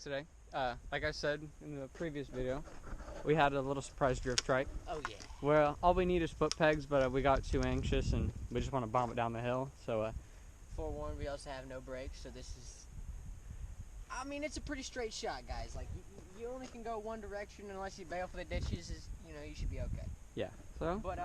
today. Like I said in the previous video, we had a little surprise drift trike. Oh yeah. Well, all we need is foot pegs, but we got too anxious and we just want to bomb it down the hill. So, forewarned, we also have no brakes, so this is. I mean, it's a pretty straight shot, guys. Like you only can go one direction unless you bail for the ditches. You should be okay. yeah. So. But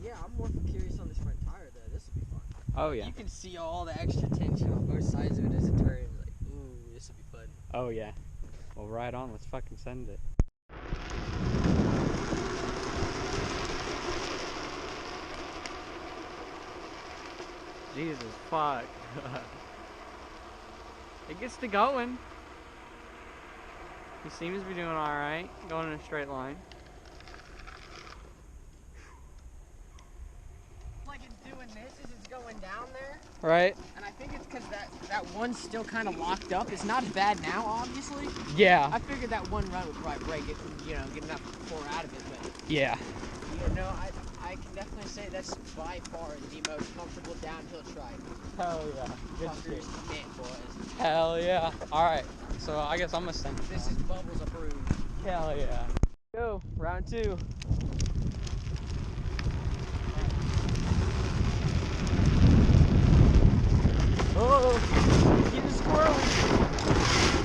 yeah, I'm more curious on this front tire though. This will be fun. Oh yeah. You can see all the extra tension on both sides of it as it turns. Like, ooh, this will be fun. Oh yeah. Well, right on. Let's fucking send it. Jesus fuck. It gets to going. He seems to be doing alright. Going in a straight line. Like it's doing this as it's going down there. Right? And I think it's because that one's still kind of locked up. It's not bad now, obviously. Yeah. I figured that one run would probably break it and, get enough pour out of it. But, Yeah. I can definitely say that's by far the most comfortable downhill trike. Hell yeah. Good Fuckers meant, boys. Hell yeah. Alright. So I guess I'm gonna send it. This is Bubbles approved. Hell yeah. Go. Round 2. Oh, keep it squirrely.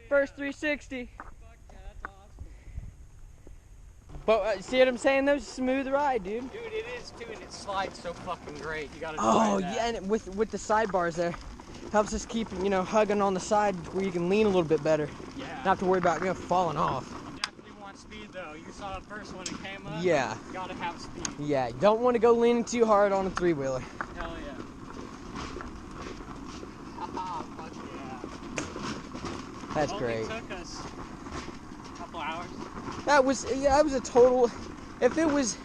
First 360. Fuck yeah, that's awesome. But see what I'm saying? That was a smooth ride, dude. Dude, it is too, and it slides so fucking great. You gotta Oh try that. yeah, and with the sidebars there, helps us keep hugging on the side where you can lean a little bit better. Yeah. Not have to worry about falling off. You definitely want speed though. You saw the first one that came up. Yeah. You gotta have speed. Yeah, don't want to go leaning too hard on a 3-wheeler. Hell yeah. Haha, fuck yeah. That's Only great. took us a couple hours. That was a total. If it was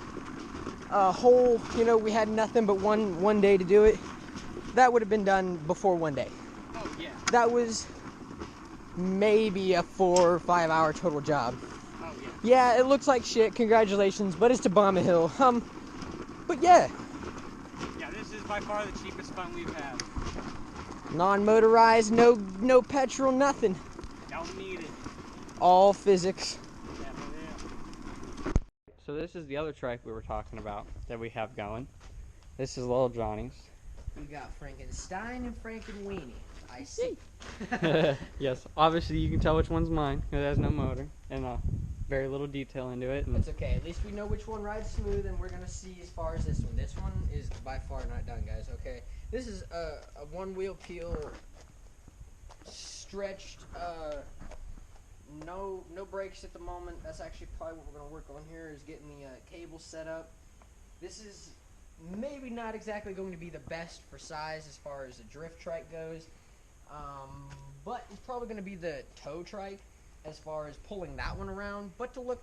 a whole, we had nothing but one day to do it, that would have been done before one day. Oh yeah. That was maybe a 4 or 5 hour total job. Oh yeah. Yeah, it looks like shit. Congratulations, but it's to bomb a hill. But yeah, Yeah, this is by far the cheapest fun we've had. non-motorized, no petrol, nothing. Don't need it. All physics. Yeah, So this is the other trike we were talking about that we have going. This is Little Johnny's. We got Frankenstein and Frankenweenie. I see. Yes, obviously you can tell which one's mine. It has no motor and very little detail into it. And That's okay. At least we know which one rides smooth, and we're gonna see as far as this one. This one is by far not done, guys. Okay. This is a one-wheel peel, stretched. No brakes at the moment. That's actually probably what we're gonna work on here, is getting the cable set up. This is maybe not exactly going to be the best for size as far as the drift trike goes, but it's probably going to be the tow trike as far as pulling that one around, but to look,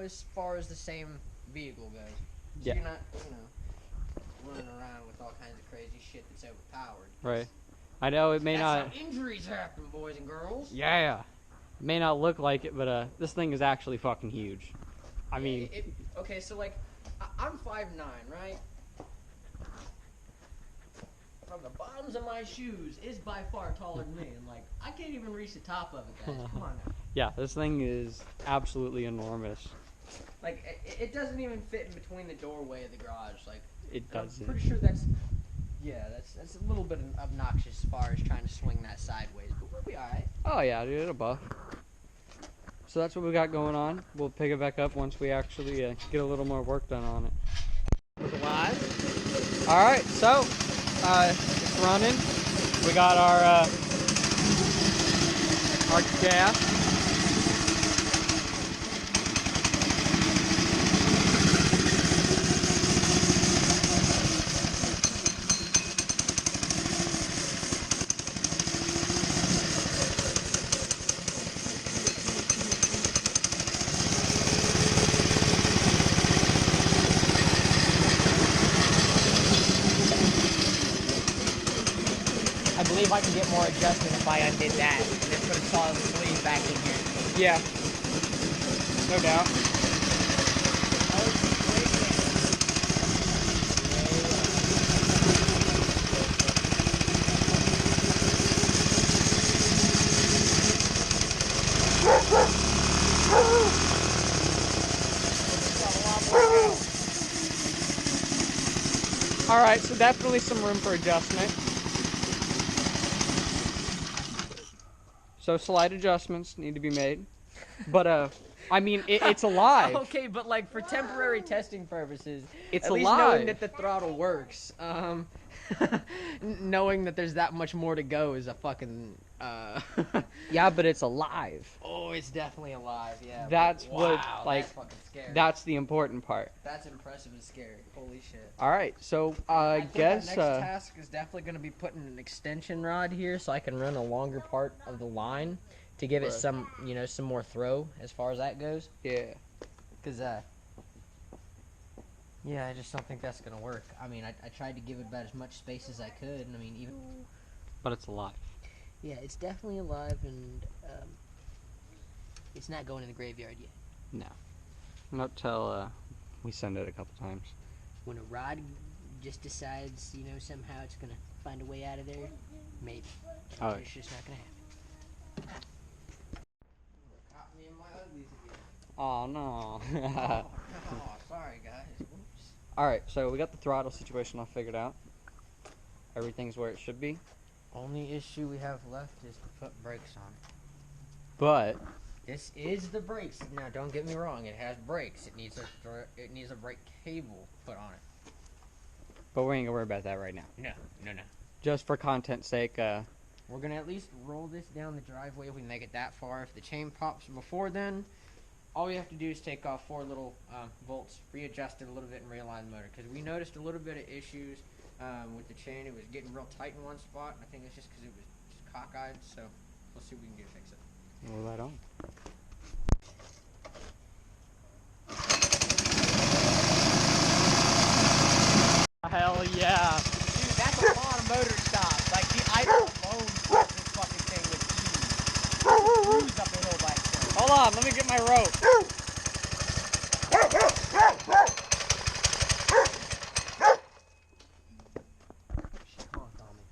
as far as the same vehicle goes. So Yeah. you're not, running around with all kinds of crazy shit that's overpowered. right. I know it may That's not. how injuries happen, boys and girls. Yeah. It may not look like it, but this thing is actually fucking huge. I mean, okay, so like, I'm 5'9", right? From the bottoms of my shoes is by far taller than me, and like, I can't even reach the top of it, guys. Come on now. yeah, this thing is absolutely enormous. Like, it doesn't even fit in between the doorway of the garage. Like, It I'm doesn't. pretty sure that's a little bit obnoxious as far as trying to swing that sideways, but we'll be all right. Oh yeah, dude, it'll buff. So that's what we got going on. We'll pick it back up once we actually get a little more work done on it. Live. All right, so it's running. We got our gas. I believe I I can get more adjustment if I undid that and then put a solid sleeve back in here. Yeah. No doubt. All right, so definitely some room for adjustment. So slight adjustments need to be made, but I mean it's alive. Okay, but like for temporary testing purposes, It's at least alive. knowing that the throttle works, knowing that there's that much more to go is a fucking. Yeah, but it's alive. Oh, it's definitely alive. Yeah. That's wow, what like. That's fucking scary. That's the important part. That's impressive and scary. Holy shit. All right, so I think guess our next task is definitely going to be putting an extension rod here so I can run a longer part of the line to give it Right. some, some more throw as far as that goes. yeah. Because, yeah, I just don't think that's going to work. I mean, I tried to give it about as much space as I could, and I mean, even... But it's alive. Yeah, it's definitely alive, and it's not going in the graveyard yet. No. Not till we send it a couple times. When a rod just decides, somehow it's going to find a way out of there, maybe. Oh. It's just not going to happen. Caught me in my uglies again. Oh no. Oh, sorry, guys. Whoops. All right, so we got the throttle situation all figured out. Everything's where it should be. Only issue we have left is to put brakes on it. But This is the brakes. Now, don't get me wrong. It has brakes. It needs a brake cable put on it. we ain't gonna worry about that right now. No. Just for content's sake, We're gonna at least roll this down the driveway if we make it that far. If the chain pops before then, all we have to do is take off 4 little bolts, readjust it a little bit, and realign the motor. Because we noticed a little bit of issues with the chain. It was getting real tight in one spot, and I think it's just because it was just cockeyed. So we'll see if we can get it fix it. roll that on. Hell yeah. Dude, that's a lot of motor stops. Like, the idle alone pulls this fucking thing with ease. Cruise up a hill by itself. Hold on, let me get my rope. She honked on me.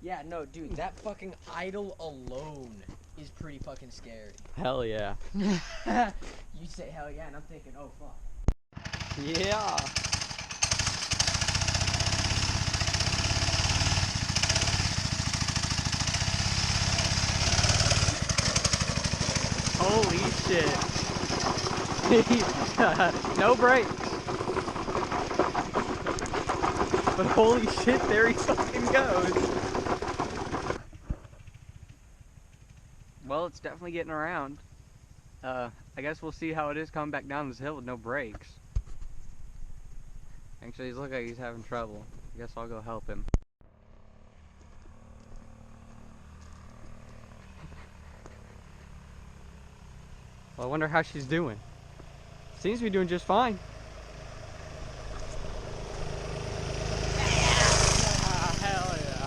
Yeah, no, dude, that fucking idle alone is pretty fucking scary. Hell yeah. You say hell yeah, and I'm thinking, oh fuck. Yeah. Holy shit. No brakes. But holy shit, there he fucking goes. Well, it's definitely getting around. I guess we'll see how it is coming back down this hill with no brakes. Actually, he's looking like he's having trouble. I guess I'll go help him. Well, I wonder how she's doing. Seems to be doing just fine. Hell yeah.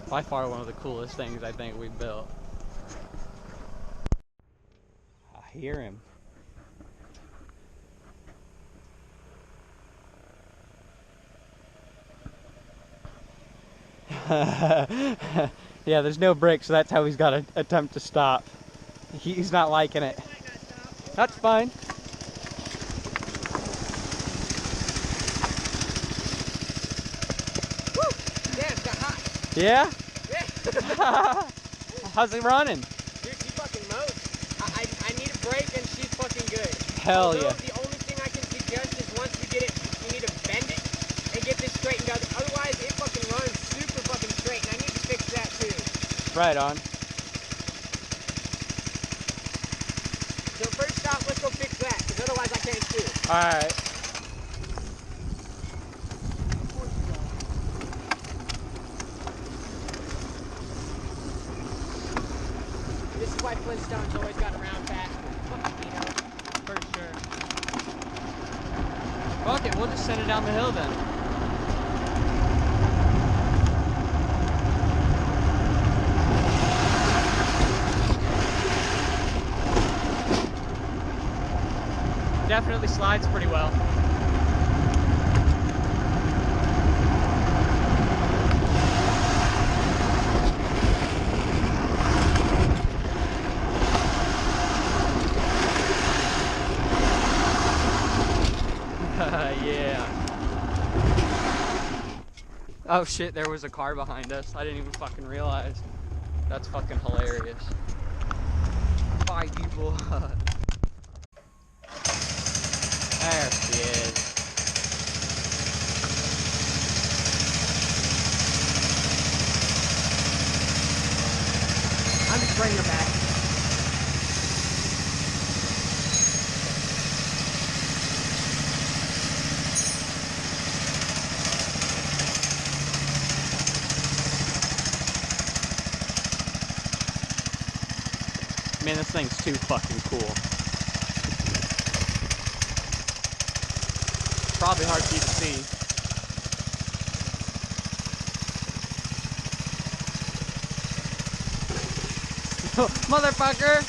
By far one of the coolest things I think we've built. I hear him. Yeah, there's no brakes, so that's how he's got to attempt to stop. He's not liking it. That's fine. Woo! Damn, it got hot. Yeah? Yeah. How's it running? Dude, she fucking mows. I need a break and she's fucking good. Hell Although, yeah. the only thing I can suggest is once we get it, we need to bend it and get this straightened out. Otherwise, it fucking runs super fucking straight, and I need to fix that too. Right on. So first stop, let's go fix that, because otherwise I can't do it. Alright. This is why Flintstone's always got around fast. For sure. Fuck it, we'll just send it down the hill then. definitely slides pretty well. Yeah. Oh shit, there was a car behind us. I didn't even fucking realize. That's fucking hilarious. Bye, people. There she is. I'm just bringing her back. Man, this thing's too fucking cool. Probably hard for you to see. Motherfucker!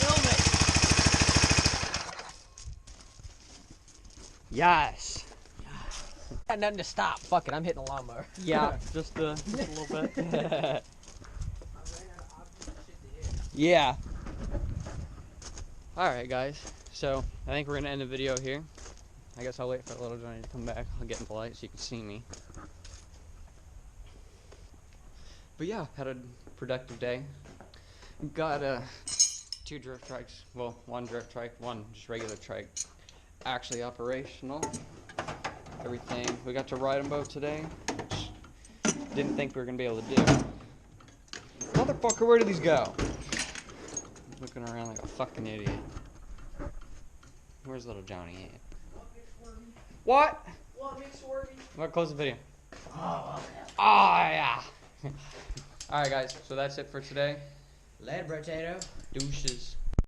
Film it! Yes! Got nothing to stop. Fuck it, I'm hitting the lawnmower. Yeah, just a little bit. Yeah. Alright, guys. So, I think we're going to end the video here. I guess I'll wait for little Johnny to come back. I'll get in the light so you can see me. But yeah, had a productive day. Got 2 drift trikes. Well, 1 drift trike, 1 just regular trike. Actually operational. Everything. We got to ride them both today, which didn't think we were going to be able to do. Motherfucker, where did these go? Looking around like a fucking idiot. Where's little Johnny at? What? What, Big Swervy? I'm gonna close the video. Oh, Yeah. Alright guys, so that's it for today. Lead potato. Douches.